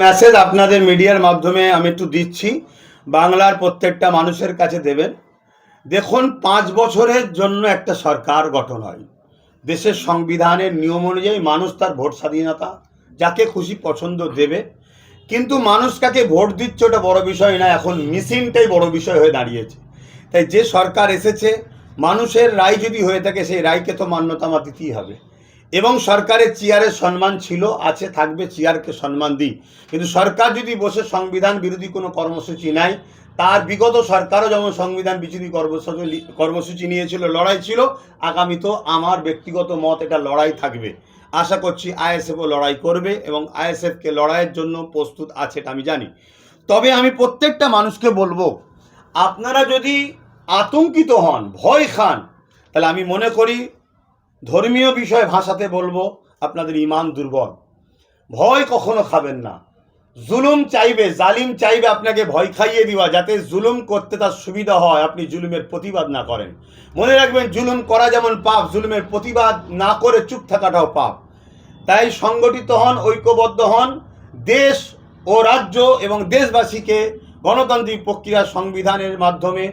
Message আপনাদের মিডিয়ার মাধ্যমে আমি একটু দিচ্ছি, বাংলার প্রত্যেকটা মানুষের কাছে দেবেন। দেখুন, 5 বছরের জন্য একটা সরকার গঠন হয়। দেশের সংবিধানের নিয়ম অনুযায়ী মানুষ তার ভোট স্বাধীনতা যাকে খুশি পছন্দ দেবে, কিন্তু মানুষ কাকে ভোট দিচ্ছে ওটা বড় বিষয় না, এখন মিসিংটাই বড় বিষয় হয়ে দাঁড়িয়েছে। তাই যে সরকার এসেছে, মানুষের রায় যদি হয়ে থাকে সেই রায়কে তো মান্যতা দিতেই হবে। এবং সরকারের চেয়ারের সম্মান ছিল, আছে, থাকবে, চেয়ারকে সম্মান দিই। কিন্তু সরকার যদি বসে সংবিধান বিরোধী কোনো কর্মসূচি নেয়, তার বিগত সরকারও যেমন সংবিধান বিরোধী কর্মসূচি নিয়েছিল, লড়াই ছিল, আগামী তো আমার ব্যক্তিগত মত এটা লড়াই থাকবে। আশা করছি আইএসএফও লড়াই করবে এবং আইএসএফকে লড়াইয়ের জন্য প্রস্তুত আছে এটা আমি জানি। তবে আমি প্রত্যেকটা মানুষকে বলবো, আপনারা যদি আতঙ্কিত হন, ভয় খান, তাহলে আমি মনে করি ধর্মীয় বিষয় ভাষাতে বলবো আপনাদের ঈমান দুর্বল। ভয় কখনো খাবেন না। জুলুম চাইবে, জালিম চাইবে আপনাকে ভয় খাইয়ে দেওয়া, যাতে জুলুম করতে তার সুবিধা হয়, আপনি জুলুমের প্রতিবাদ না করেন। মনে রাখবেন, জুলুম করা যেমন পাপ, জুলুমের প্রতিবাদ না করে চুপ থাকাটাও পাপ। তাই সংগঠিত হন, ঐক্যবদ্ধ হন, দেশ ও রাজ্য এবং দেশবাসীকে গণতান্ত্রিক প্রক্রিয়া সংবিধানের মাধ্যমে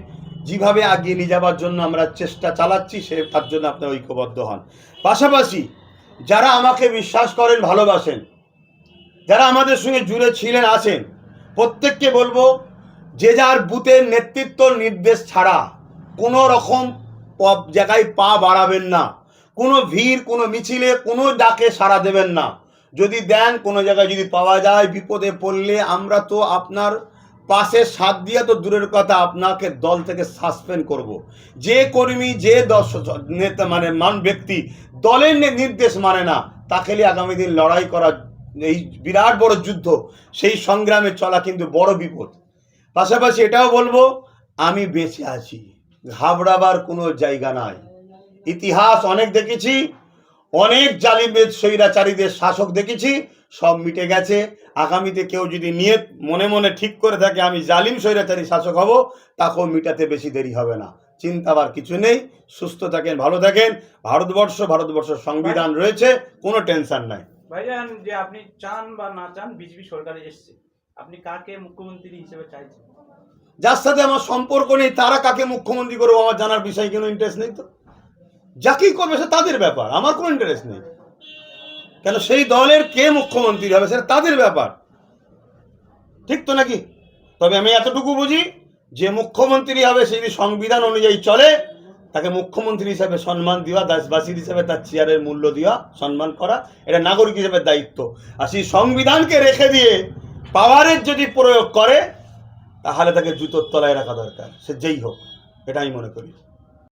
যেভাবে এগিয়ে নিয়ে যাওয়ার জন্য আমরা চেষ্টা চালাচ্ছি, তার জন্য আপনারা ঐক্যবদ্ধ হন। পাশাপাশি যারা আমাকে বিশ্বাস করেন, ভালোবাসেন, যারা আমাদের সঙ্গে জুড়ে ছিলেন, আছেন, প্রত্যেককে বলবো, যে যার বুথের নেতৃত্ব নির্দেশ ছাড়া কোনো রকম জায়গায় পা বাড়াবেন না। কোনো ভিড়, কোনো মিছিলে, কোনো ডাকে সাড়া দেবেন না। যদি দেন, কোনো জায়গায় যদি পাওয়া যায়, বিপদে পড়লে আমরা তো আপনার পাশে সাথ দিয়ে তো দূরের কথা, আপনাকে দল থেকে সাসপেন্ড করব। যে কর্মী, যে নেতা ব্যক্তি দলের নির্দেশ মানে না, তাকে নিয়ে আগামী দিন লড়াই করা, এই বিরাট বড় যুদ্ধ, সেই সংগ্রামে চলা কিন্তু বড় বিপদ। পাশাপাশি এটাও বলবো, আমি বেঁচে আছি, ঘাবড়াবার কোনো জায়গা নাই। ইতিহাস অনেক দেখেছি, অনেক জালিমের স্বৈরাচারীদের শাসক দেখেছি, সব মিটে গেছে। আগামীতে কেউ যদি নিয়ত মনে মনে ঠিক করে থাকে আমি জালিম স্বৈরাচারী শাসক হব, তাকেও মিটাতে বেশি দেরি হবে না। চিন্তাবার কিছু নেই। সুস্থ থাকেন, ভালো থাকেন। ভারতবর্ষ সংবিধান রয়েছে, কোনো টেনশন নাই। ভাইজান, যে আপনি চান বা না চান, বিজেপি সরকারে এসছে, আপনি কাকে মুখ্যমন্ত্রী হিসেবে চাইছেন? যার সাথে আমার সম্পর্ক নেই তারা কাকে মুখ্যমন্ত্রী করবো আমার জানার বিষয় কোনো ইন্টারেস্ট নেই। তো যাকেই করবে সে তাদের ব্যাপার, আমার কোনো ইন্টারেস্ট নেই। কেন সেই দলের কে মুখ্যমন্ত্রী হবে সেটা তাদের ব্যাপার, ঠিক তো নাকি? তবে আমি এতটুকু বুঝি, যে মুখ্যমন্ত্রী হবে সে যদি সংবিধান অনুযায়ী চলে, তাকে মুখ্যমন্ত্রী হিসাবে সম্মান দেওয়া, দেশবাসীর হিসেবে তার চেয়ারের মূল্য দেওয়া, সম্মান করা, এটা নাগরিক হিসেবে দায়িত্ব। আর সেই সংবিধানকে রেখে দিয়ে পাওয়ারের যদি প্রয়োগ করে, তাহলে তাকে জুতোর তলায় রাখা দরকার, সে যেই হোক, এটা আমি মনে করি।